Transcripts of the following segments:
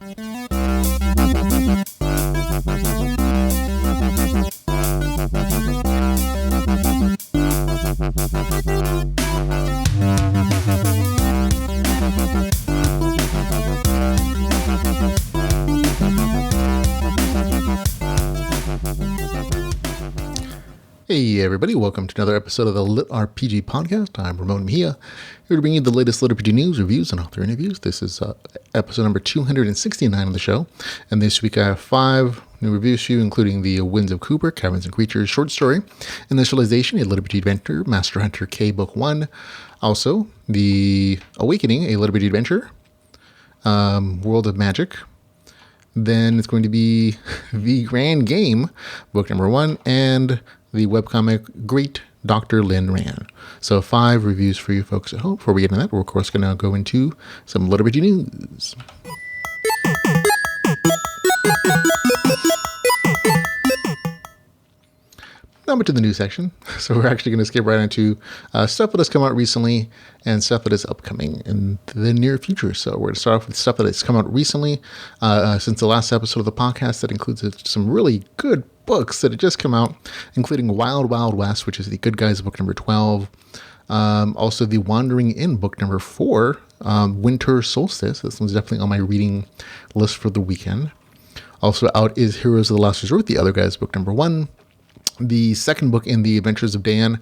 Hey everybody, welcome to another episode of the LitRPG podcast. I'm Ramon Mejia, here to bring you the latest LitRPG news, reviews, and author interviews. This is episode number 269 of the show, and this week I have 5 new reviews for you, including the Winds of Cooper, Caverns and Creatures short story, Initialization, a LitRPG adventure, Master Hunter K Book 1, also The Awakening, a LitRPG adventure, World of Magic. Then it's going to be The Grand Game, book number 1, and the webcomic Great Dr. Lin Ran. So 5 reviews for you folks at home. Before we get into that, we're of course going to go into some LitRPG news. Now to the news section. So we're actually going to skip right into stuff that has come out recently and stuff that is upcoming in the near future. So we're going to start off with stuff that has come out recently since the last episode of the podcast. That includes some really good books that have just come out, including Wild Wild West, which is the Good Guys book number 12. Also The Wandering Inn book number 4, Winter Solstice. This one's definitely on my reading list for the weekend. Also out is Heroes of the Last Resort, the Other Guys book number 1. The second book in the Adventures of Dan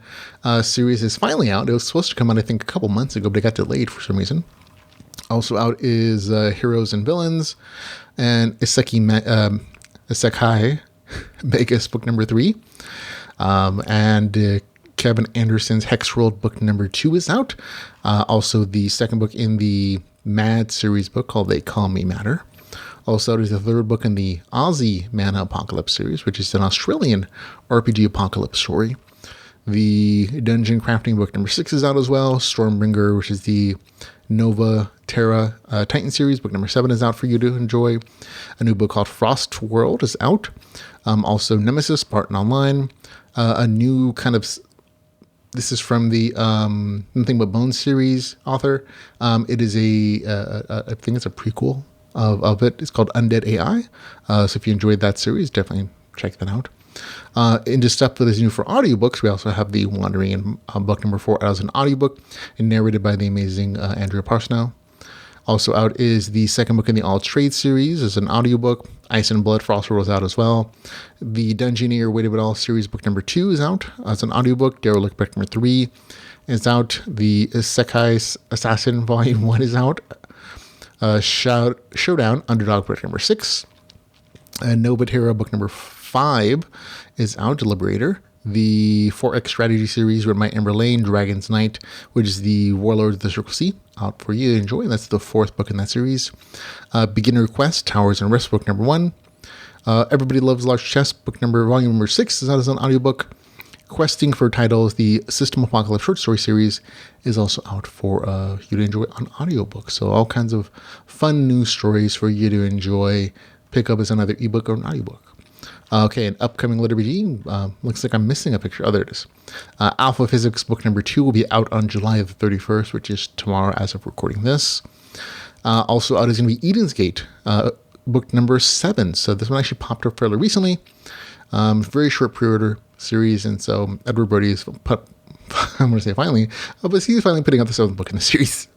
series is finally out. It was supposed to come out, I think, a couple months ago, but it got delayed for some reason. Also out is Heroes and Villains and Isekai Vegas book number 3. And Kevin Anderson's Hexworld book number 2 is out. Also the second book in the Mad series book called They Call Me Matter. Also, there's the third book in the Aussie Mana Apocalypse series, which is an Australian RPG apocalypse story. The Dungeon Crafting book number 6 is out as well. Stormbringer, which is the Nova Terra Titan series, book number 7 is out for you to enjoy. A new book called Frost World is out. Also, Nemesis, Spartan Online. A new kind of... This is from the Nothing But Bones series author. It is I think it's a prequel of it. It's called Undead AI. So if you enjoyed that series, definitely check that out. Into stuff that is new for audiobooks, we also have The Wandering Inn book number 4 out as an audiobook and narrated by the amazing Andrea Parsnow. Also out is the second book in the All Trade series as an audiobook. Ice and Blood Frost World is out as well. The Dungeoneer Weight of It All series book number 2 is out as an audiobook. Derelict book number 3 is out. The Isekai Assassin volume 1 is out. Showdown Underdog book number 6. Nova Terra book number 5 is out. Deliberator. The 4X strategy series Red Might Ember Lane Dragon's Knight, which is the Warlord of the Circle C, out for you to enjoy. That's the 4th book in that series. Beginner Quest Towers and Rifts book number 1. Everybody Loves Large Chess book volume number 6 is out as an audiobook. Questing for Titles, the System Apocalypse short story series, is also out for you to enjoy on audiobook. So all kinds of fun news stories for you to enjoy. Pick up as another ebook or an audiobook. Okay, an upcoming LitRPG. Looks like I'm missing a picture. Oh, there it is. Alpha Physics book number 2 will be out on July the 31st, which is tomorrow as of recording this. Also out is going to be Eden's Gate, book number 7. So this one actually popped up fairly recently. Very short pre-order series, and so Edward Brody is I'm going to say finally, but he's finally putting out the 7th book in the series.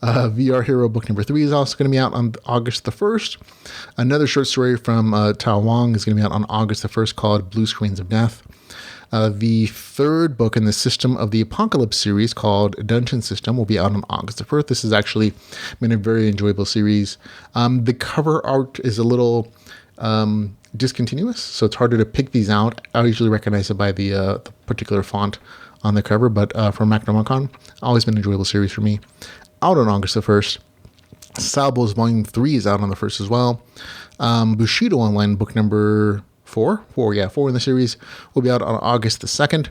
VR Hero book number 3 is also going to be out on August the 1st. Another short story from Tao Wong is going to be out on August the 1st called Blue Screens of Death. The 3rd book in the System of the Apocalypse series called Dungeon System will be out on August the 1st. This has actually been a very enjoyable series. The cover art is a little discontinuous, so it's harder to pick these out. I usually recognize it by the particular font on the cover, but for Macnomicon, always been an enjoyable series for me. Out on August the 1st. Salvo's Volume 3 is out on the 1st as well. Bushido Online book number 4 in the series will be out on August the 2nd.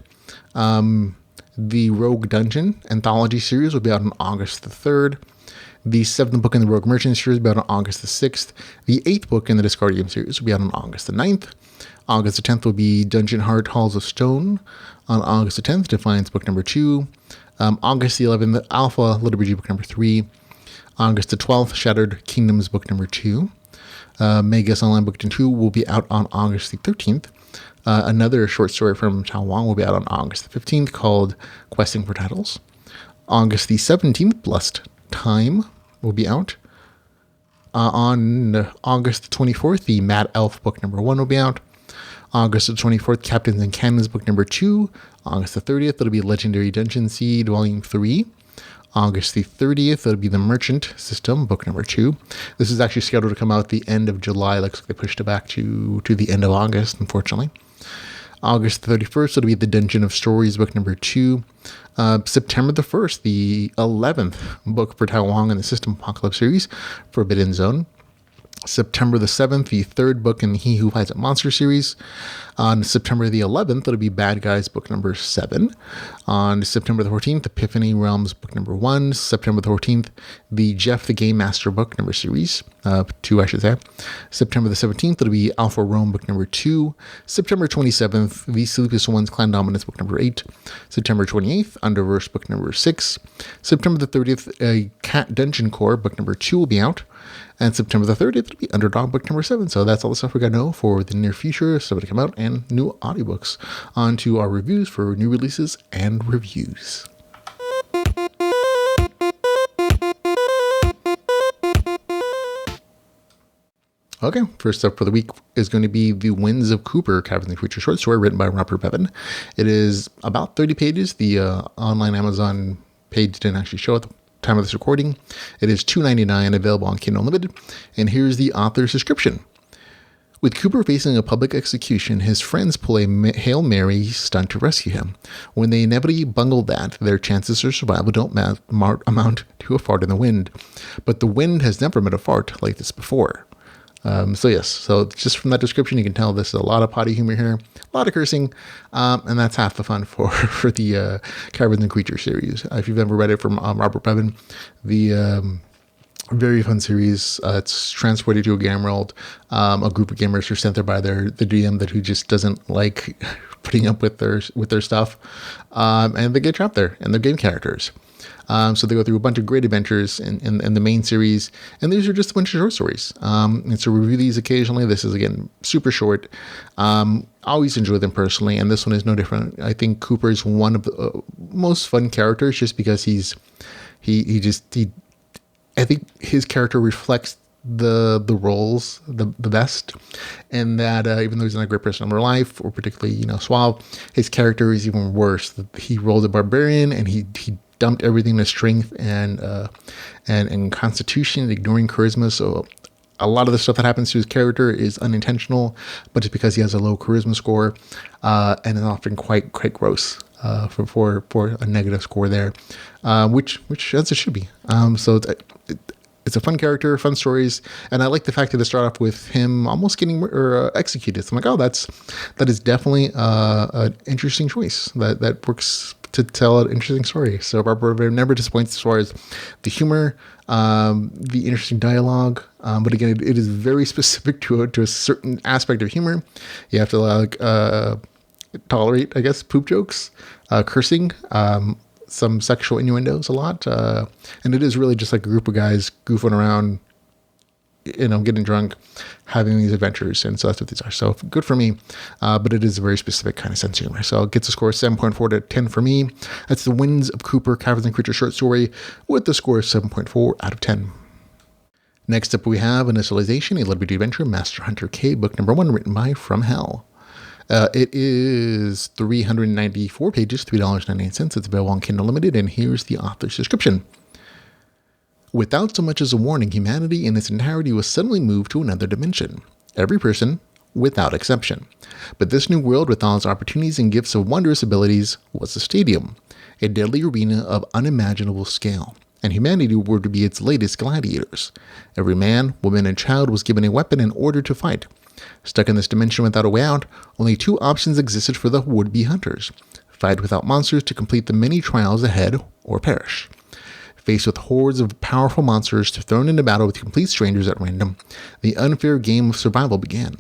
The Rogue Dungeon Anthology series will be out on August the 3rd. The 7th book in the Rogue Merchant series will be out on August the 6th. The 8th book in the Discardium series will be out on August the 9th. August the 10th will be Dungeon Heart Halls of Stone. On August the 10th, Defiance book number 2. August the 11th, Alpha LitRPG book number 3. August the 12th, Shattered Kingdoms book number 2. Megas Online book 2 will be out on August the 13th. Another short story from Chao Wang will be out on August the 15th called Questing for Titles. August the 17th, Lust Time will be out. On August the 24th, the Mad Elf book number 1 will be out. August the 24th, Captains and Cannons book number 2. August the 30th, it'll be Legendary Dungeon Seed volume 3. August the 30th, it'll be The Merchant System book number 2. This is actually scheduled to come out at the end of July. Looks like they pushed it back to the end of August, unfortunately. August the 31st, it'll be The Dungeon of Stories book number 2. September the 1st, the 11th book for Tao Wang in the System Apocalypse series, Forbidden Zone. September the 7th, the third book in the He Who Fights a Monster series. On September the 11th, it'll be Bad Guys book number 7. On September the 14th, Epiphany Realms book number 1. September the 14th, the Jeff the Game Master book number series. 2, I should say. September the 17th, it'll be Alpha Rome book number 2. September 27th, The Sleepless Ones Clan Dominance book number 8. September 28th, Underverse book number 6. September the 30th, Cat Dungeon Core book number 2 will be out. And September the 30th, it'll be Underdog book number 7. So that's all the stuff we got to know for the near future, stuff to come out, and new audiobooks. On to our reviews for new releases and reviews. Okay, first up for the week is going to be The Winds of Cooper, Caverns and Creature short story written by Robert Bevan. It is about 30 pages. The online Amazon page didn't actually show at the time of this recording. It is $2.99, available on Kindle Unlimited. And here's the author's description. With Cooper facing a public execution, his friends pull a Hail Mary stunt to rescue him. When they inevitably bungle that, their chances of survival don't amount to a fart in the wind. But the wind has never met a fart like this before. So just from that description, you can tell this is a lot of potty humor here, a lot of cursing, and that's half the fun for the Caverns and Creature series. If you've ever read it from Robert Bevan, the very fun series. It's transported to a game world. A group of gamers are sent there by the DM who just doesn't like putting up with their stuff, and they get trapped there, and they're game characters. So they go through a bunch of great adventures in the main series, and these are just a bunch of short stories. And so review these occasionally. This is, again, super short. I always enjoy them personally, and this one is no different. I think Cooper is one of the most fun characters just because I think his character reflects the roles the best, and that even though he's not a great person in real life, or particularly suave, his character is even worse. He rolled a barbarian, and he dumped everything to strength and constitution, ignoring charisma. So a lot of the stuff that happens to his character is unintentional, but it's because he has a low charisma score, and is often quite gross for a negative score there, which as it should be. So it's a fun character, fun stories, and I like the fact that they start off with him almost getting executed. So I'm like, that is definitely an interesting choice that works to tell an interesting story. So Barbara never disappoints as far as the humor, the interesting dialogue, but again, it is very specific to a certain aspect of humor. You have to tolerate, I guess, poop jokes, cursing, some sexual innuendos a lot, and it is really just like a group of guys goofing around, getting drunk, having these adventures, and so that's what these are. So good for me, but it is a very specific kind of sense of humor. So it gets a score of 7.4 to 10 for me. That's The Winds of Cooper, Caverns and Creature short story, with the score of 7.4 out of 10. Next up, we have Initialization, a LitRPG adventure, Master Hunter K, book number 1, written by From Hell. It is 394 pages, $3.98. It's available on Kindle Unlimited, and here's the author's description. Without so much as a warning, humanity in its entirety was suddenly moved to another dimension. Every person, without exception. But this new world, with all its opportunities and gifts of wondrous abilities, was a stadium, a deadly arena of unimaginable scale, and humanity were to be its latest gladiators. Every man, woman, and child was given a weapon in order to fight. Stuck in this dimension without a way out, only two options existed for the would-be hunters: fight without monsters to complete the many trials ahead, or perish. Faced with hordes of powerful monsters thrown into battle with complete strangers at random, the unfair game of survival began.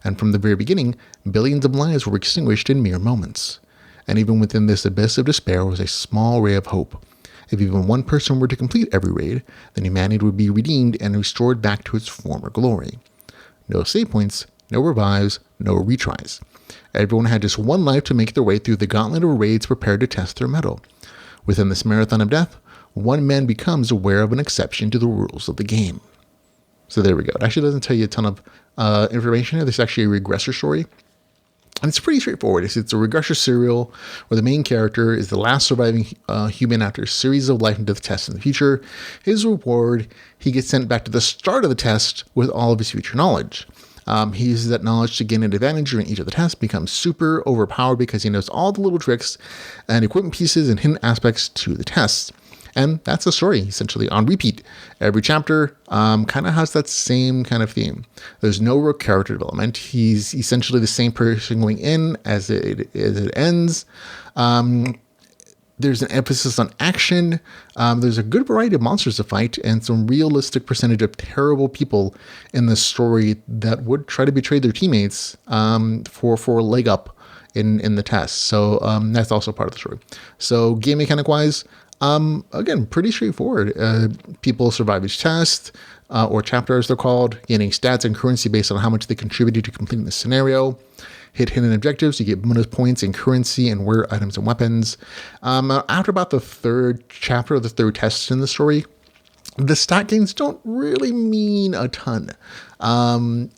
And from the very beginning, billions of lives were extinguished in mere moments. And even within this abyss of despair was a small ray of hope. If even one person were to complete every raid, then humanity would be redeemed and restored back to its former glory. No save points, no revives, no retries. Everyone had just one life to make their way through the gauntlet of raids prepared to test their mettle. Within this marathon of death, one man becomes aware of an exception to the rules of the game. So there we go. It actually doesn't tell you a ton of information here. This is actually a regressor story. And it's pretty straightforward. It's a regressor serial where the main character is the last surviving human after a series of life and death tests in the future. His reward, he gets sent back to the start of the test with all of his future knowledge. He uses that knowledge to gain an advantage during each of the tests, becomes super overpowered because he knows all the little tricks and equipment pieces and hidden aspects to the tests. And that's the story, essentially, on repeat. Every chapter kind of has that same kind of theme. There's no real character development. He's essentially the same person going in as it ends. There's an emphasis on action. There's a good variety of monsters to fight and some realistic percentage of terrible people in the story that would try to betray their teammates for a leg up in the test. So that's also part of the story. So game mechanic wise, again, pretty straightforward. People survive each test, or chapter as they're called, gaining stats and currency based on how much they contributed to completing the scenario. Hit hidden objectives, you get bonus points in currency and rare items and weapons. After about the third chapter, the third test in the story, the stat gains don't really mean a ton.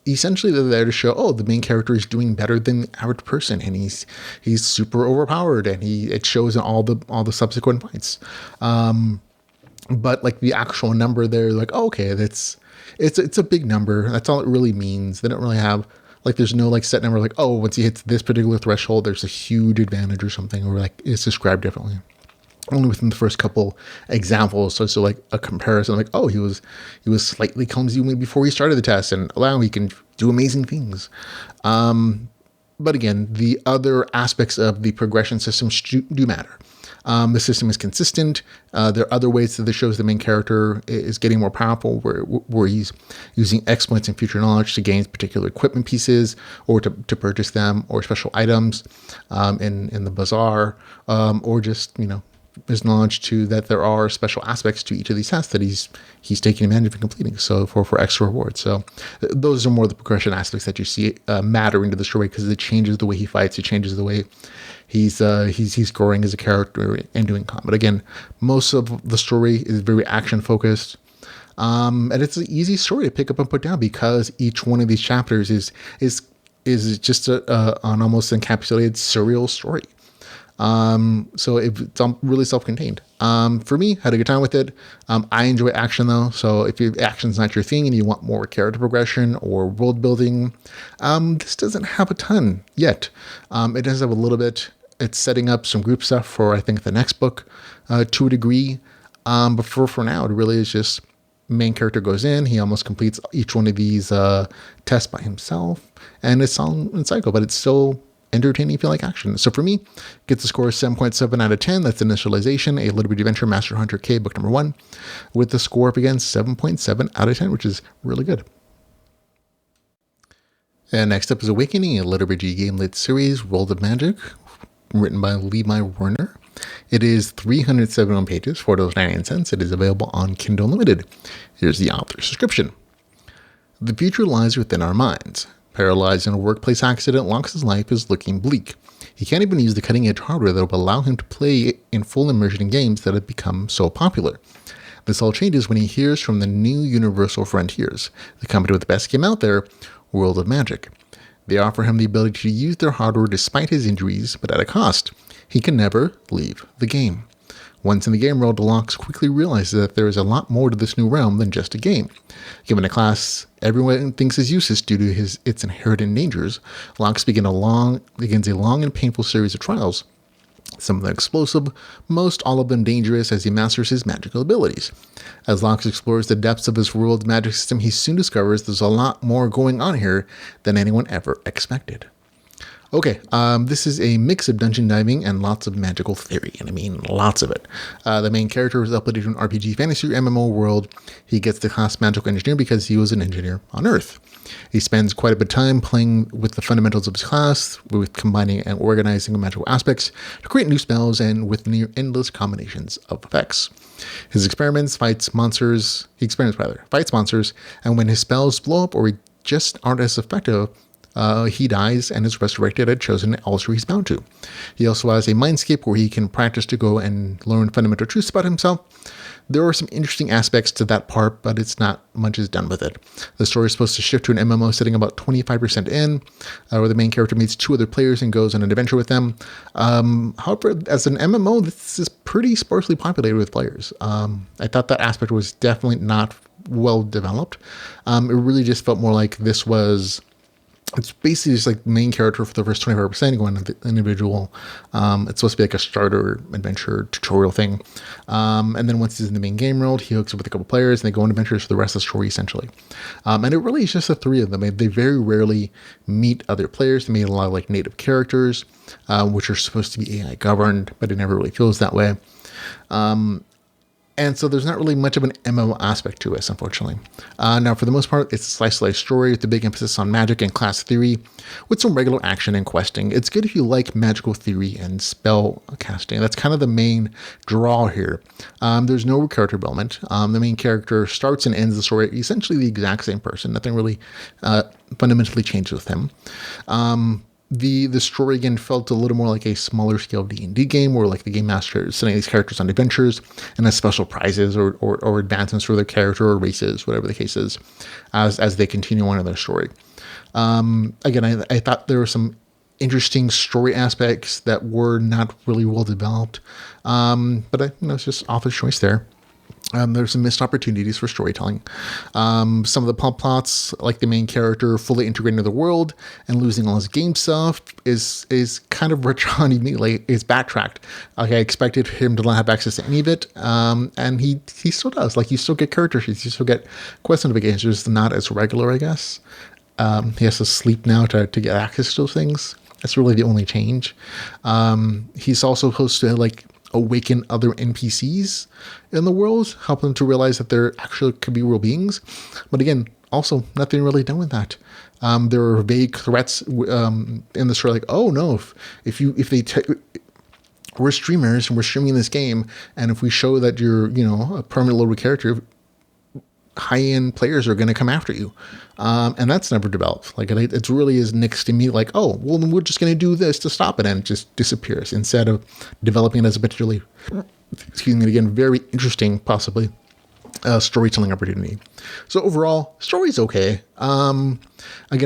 Essentially, they're there to show, the main character is doing better than the average person, and he's super overpowered, and it shows in all the subsequent fights. But like the actual number there, like, okay, it's a big number. That's all it really means. They don't really have, like, there's no like set number, like, once he hits this particular threshold, there's a huge advantage or something, or like it's described differently. Only within the first couple examples, so like a comparison, like, he was slightly clumsy before he started the test, and he can do amazing things. But again, the other aspects of the progression system do matter. The system is consistent. There are other ways that this shows the main character is getting more powerful, where he's using exploits and future knowledge to gain particular equipment pieces, or to purchase them, or special items in the bazaar, or just, there's knowledge too that there are special aspects to each of these tests that he's taking advantage of and completing. So for extra rewards. So those are more the progression aspects that you see mattering to the story, because it changes the way he fights. It changes the way he's growing as a character and doing combat. Again, most of the story is very action focused. And it's an easy story to pick up and put down, because each one of these chapters is just an almost encapsulated serial story. So it's really self-contained. For me, had a good time with it. I enjoy action though. So if action's not your thing and you want more character progression or world building, this doesn't have a ton yet. It does have a little bit. It's setting up some group stuff for, I think, the next book, to a degree. But for now, it really is just main character goes in. He almost completes each one of these, tests by himself, and it's all in cycle, but it's still entertaining if you like action. So for me, gets a score of 7.7 out of 10. That's Initialization, a LitRPG adventure, Master Hunter K, book number 1, with the score up again 7.7 out of 10, which is really good. And next up is Awakening, a LitRPG GameLit series, World of Magic, written by Levi Werner. It is 371 pages, $4.99. It is available on Kindle Unlimited. Here's the author's description. The future lies within our minds. Paralyzed in a workplace accident, Lox's life is looking bleak. He can't even use the cutting-edge hardware that will allow him to play in full immersion in games that have become so popular. This all changes when he hears from the new Universal Frontiers, the company with the best game out there, World of Magic. They offer him the ability to use their hardware despite his injuries, but at a cost. He can never leave the game. Once in the game world, Lox quickly realizes that there is a lot more to this new realm than just a game. Given a class everyone thinks is useless due to its inherent dangers, Lox begins a long and painful series of trials. Some of them explosive, most all of them dangerous, as he masters his magical abilities. As Lox explores the depths of his world's magic system, he soon discovers there's a lot more going on here than anyone ever expected. Okay, this is a mix of dungeon diving and lots of magical theory, and I mean lots of it. The main character is uploaded to an RPG fantasy MMO world. He gets the class magical engineer because he was an engineer on Earth. He spends quite a bit of time playing with the fundamentals of his class, with combining and organizing magical aspects to create new spells and with near endless combinations of effects. His experiments fights monsters, and when his spells blow up or just aren't as effective, he dies and is resurrected at chosen altar he's bound to. He also has a mindscape where he can practice to go and learn fundamental truths about himself. There are some interesting aspects to that part, but it's not much is done with it. The story is supposed to shift to an MMO setting about 25% in, where the main character meets two other players and goes on an adventure with them. However, as an MMO, this is pretty sparsely populated with players. I thought that aspect was definitely not well developed. It really just felt more like this was... It's basically just like the main character for the first 25% going to the individual. It's supposed to be like a starter adventure tutorial thing. And then once he's in the main game world, he hooks up with a couple players and they go on adventures for the rest of the story essentially. And it really is just the three of them. They very rarely meet other players. They meet a lot of like native characters, which are supposed to be AI governed, but it never really feels that way. And so there's not really much of an MMO aspect to it, unfortunately. Now, for the most part, it's a slice-of-life story with a big emphasis on magic and class theory, with some regular action and questing. It's good if you like magical theory and spell casting. That's kind of the main draw here. There's no character development. The main character starts and ends the story essentially the exact same person. Nothing really fundamentally changes with him. The story again felt a little more like a smaller scale D&D game where like the game master is sending these characters on adventures and has special prizes or advancements for their character or races, whatever the case is, as they continue on in their story. Again, I thought there were some interesting story aspects that were not really well developed, but it's just author's choice there. There's some missed opportunities for storytelling. Some of the plots, like the main character fully integrating into the world and losing all his game stuff, is kind of redrawn immediately. It's backtracked. Like I expected him to not have access to any of it, and he still does. Like you still get character sheets, you still get quest notifications, just not as regular, I guess. He has to sleep now to get access to those things. That's really the only change. He's also supposed to like awaken other NPCs in the world, help them to realize that there actually could be real beings. But again, also nothing really done with that. There are vague threats in the story, like, oh no, we're streamers and we're streaming this game, and if we show that you're a permanent loaded character, high-end players are going to come after you. And that's never developed. Like it really is nixed to me like, oh, well, then we're just going to do this to stop it, and it just disappears instead of developing it as a particularly, again, very interesting, possibly, storytelling opportunity. So overall, story's okay. Again,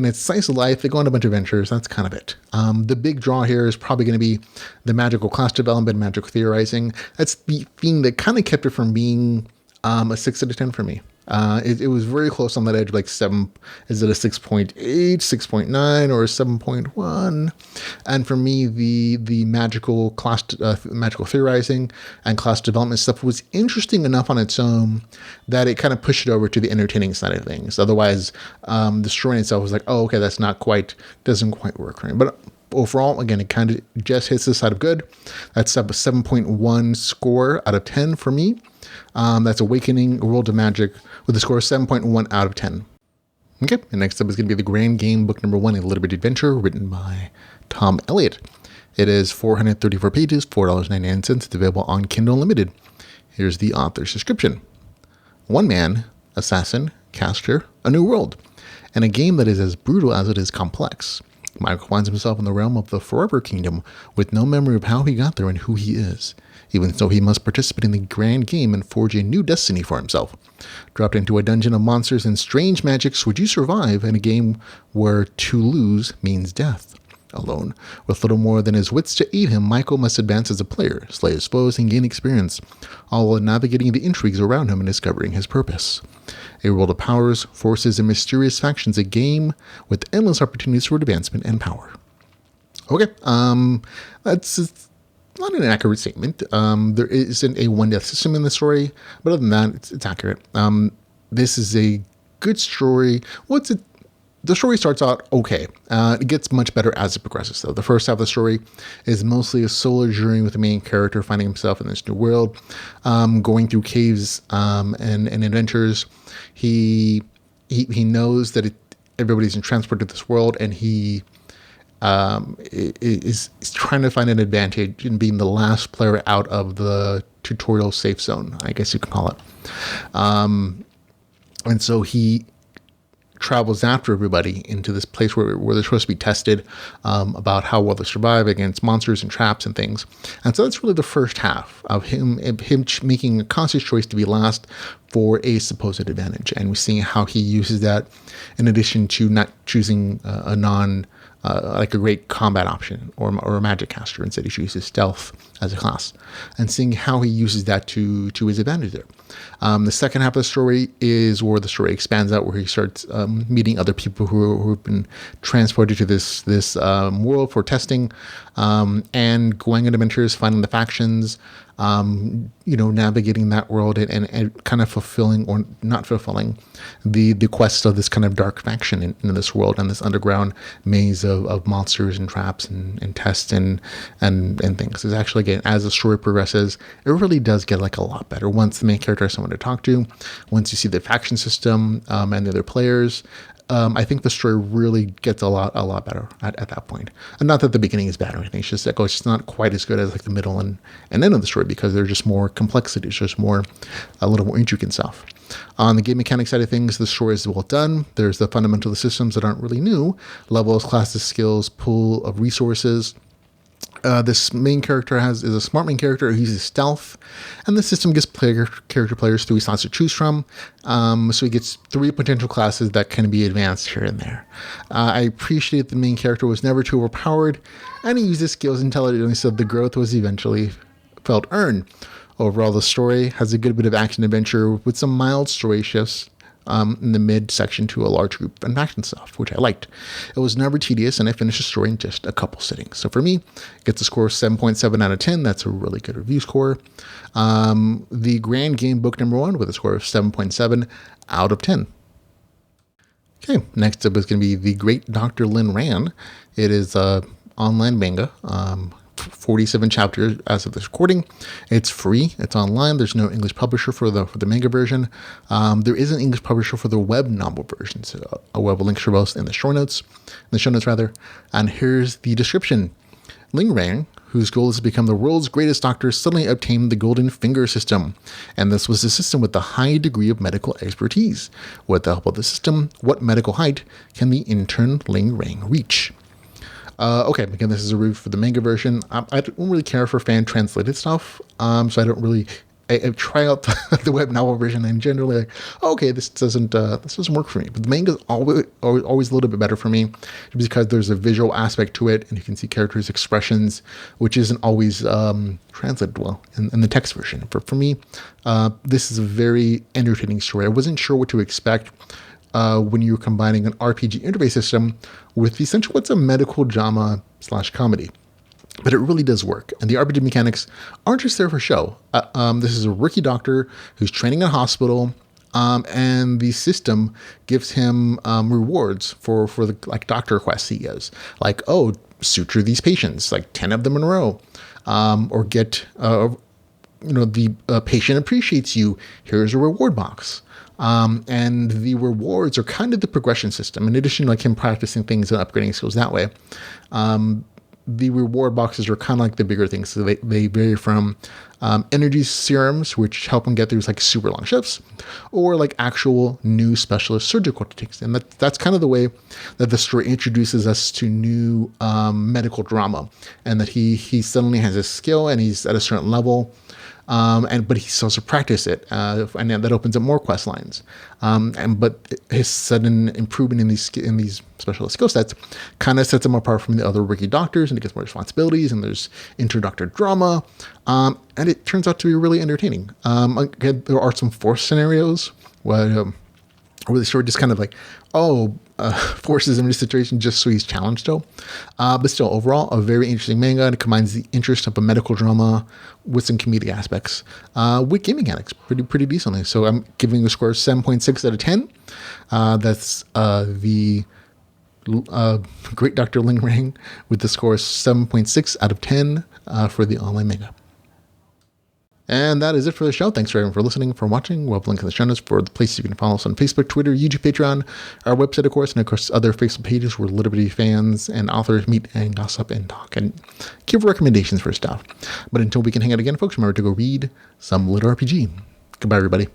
it's slice of life. They go on a bunch of adventures. That's kind of it. The big draw here is probably going to be the magical class development, magical theorizing. That's the thing that kind of kept it from being a 6 out of 10 for me. It was very close on that edge, like 7. Is it a 6.8, 6.9, or a 7.1? And for me, the magical class, magical theorizing and class development stuff was interesting enough on its own that it kind of pushed it over to the entertaining side of things. Otherwise, the story itself was like, oh, okay, that's doesn't quite work right. But overall, again, it kind of just hits the side of good. That's a 7.1 score out of 10 for me. That's Awakening, A World of Magic, with a score of 7.1 out of 10. Okay, and next up is going to be The Grand Game, book number 1, A LitRPG Adventure, written by Tom Elliott. It is 434 pages, $4.99. It's available on Kindle Unlimited. Here's the author's description. One man, assassin, caster, a new world, and a game that is as brutal as it is complex. Michael finds himself in the realm of the Forever Kingdom with no memory of how he got there and who he is. Even so, he must participate in the grand game and forge a new destiny for himself. Dropped into a dungeon of monsters and strange magics, would you survive in a game where to lose means death? Alone, with little more than his wits to aid him, Michael must advance as a player, slay his foes, and gain experience, all while navigating the intrigues around him and discovering his purpose. A world of powers, forces, and mysterious factions, a game with endless opportunities for advancement and power. Okay, that's not an accurate statement. There isn't a one-death system in the story, but other than that, it's accurate. This is a good story. The story starts out okay. It gets much better as it progresses, though. The first half of the story is mostly a solo journey with the main character finding himself in this new world, going through caves and adventures. He knows that everybody's in transport to this world, and he is trying to find an advantage in being the last player out of the tutorial safe zone, I guess you can call it. And so he travels after everybody into this place where they're supposed to be tested about how well they survive against monsters and traps and things. And so that's really the first half of him making a conscious choice to be last for a supposed advantage. And we're seeing how he uses that in addition to not choosing like a great combat option or a magic caster. Instead, he chooses stealth as a class, and seeing how he uses that to his advantage there. The second half of the story is where the story expands out, where he starts meeting other people who have been transported to this world for testing, and going on adventures, finding the factions, navigating that world and kind of fulfilling or not fulfilling the quest of this kind of dark faction in this world and this underground maze of monsters and traps and tests and things. It's actually, again, as the story progresses, it really does get like a lot better once the main character has someone to talk to, once you see the faction system and the other players. I think the story really gets a lot better at that point. And not that the beginning is bad or anything. It's just like, it's just not quite as good as like the middle and end of the story, because there's just more complexity. It's just a little more intricate stuff. On the game mechanic side of things, the story is well done. There's the fundamental systems that aren't really new: levels, classes, skills, pool of resources. This main character is a smart main character who uses stealth, and the system gives character players 3 slots to choose from. So he gets 3 potential classes that can be advanced here and there. I appreciate the main character was never too overpowered, and he uses skills intelligently, so the growth was eventually felt earned. Overall, the story has a good bit of action adventure with some mild story shifts in the mid section to a large group and faction stuff, which I liked. It was never tedious, and I finished the story in just a couple sittings. So for me, it gets a score of 7.7 out of 10. That's a really good review score. The Grand Game Book number 1 with a score of 7.7 out of 10. Okay, next up is going to be The Great Dr. Lin Ran. It is a online manga. 47 chapters as of this recording. It's free. It's online. There's no English publisher for the manga version. There is an English publisher for the web novel version. So I will have a link for both in the show notes. And here's the description. Ling Ran, whose goal is to become the world's greatest doctor, suddenly obtained the Golden Finger system. And this was a system with a high degree of medical expertise. With the help of the system, what medical height can the intern Ling Ran reach? Okay, again, this is a review for the manga version. I don't really care for fan-translated stuff, so I don't really... I try out the web novel version and generally like, okay, this doesn't work for me. But the manga is always a little bit better for me, because there's a visual aspect to it, and you can see characters' expressions, which isn't always translated well in the text version. For me, this is a very entertaining story. I wasn't sure what to expect when you're combining an RPG interface system with essentially what's a medical drama / comedy. But it really does work. And the RPG mechanics aren't just there for show. This is a rookie doctor who's training in a hospital, and the system gives him rewards for the doctor quests he gives. Like, suture these patients, 10 of them in a row. Or get, the patient appreciates you. Here's a reward box. And the rewards are kind of the progression system. In addition to him practicing things and upgrading skills that way, the reward boxes are kind of like the bigger things. So they vary from energy serums, which help him get through super long shifts, or actual new specialist surgical techniques. And that's kind of the way that the story introduces us to new medical drama, and that he suddenly has a skill and he's at a certain level. But he still has to practice it, and that opens up more quest lines. But his sudden improvement in these specialist skill sets kind of sets him apart from the other rookie doctors, and he gets more responsibilities, and there's inter-doctor drama, and it turns out to be really entertaining. Again, there are some forced scenarios where the story just kind of forces him into a situation just so he's challenged still. But still, overall, a very interesting manga, and it combines the interest of a medical drama with some comedic aspects, with game mechanics pretty decently. So I'm giving the score 7.6 out of 10. That's the Great Dr. Ling rang with the score 7.6 out of 10 for the online manga. And that is it for the show. Thanks everyone for listening, for watching. We'll have a link in the show notes for the places you can follow us on Facebook, Twitter, YouTube, Patreon, our website, of course, and of course other Facebook pages where LitRPG fans and authors meet and gossip and talk and give recommendations for stuff. But until we can hang out again, folks, remember to go read some LitRPG. Goodbye, everybody.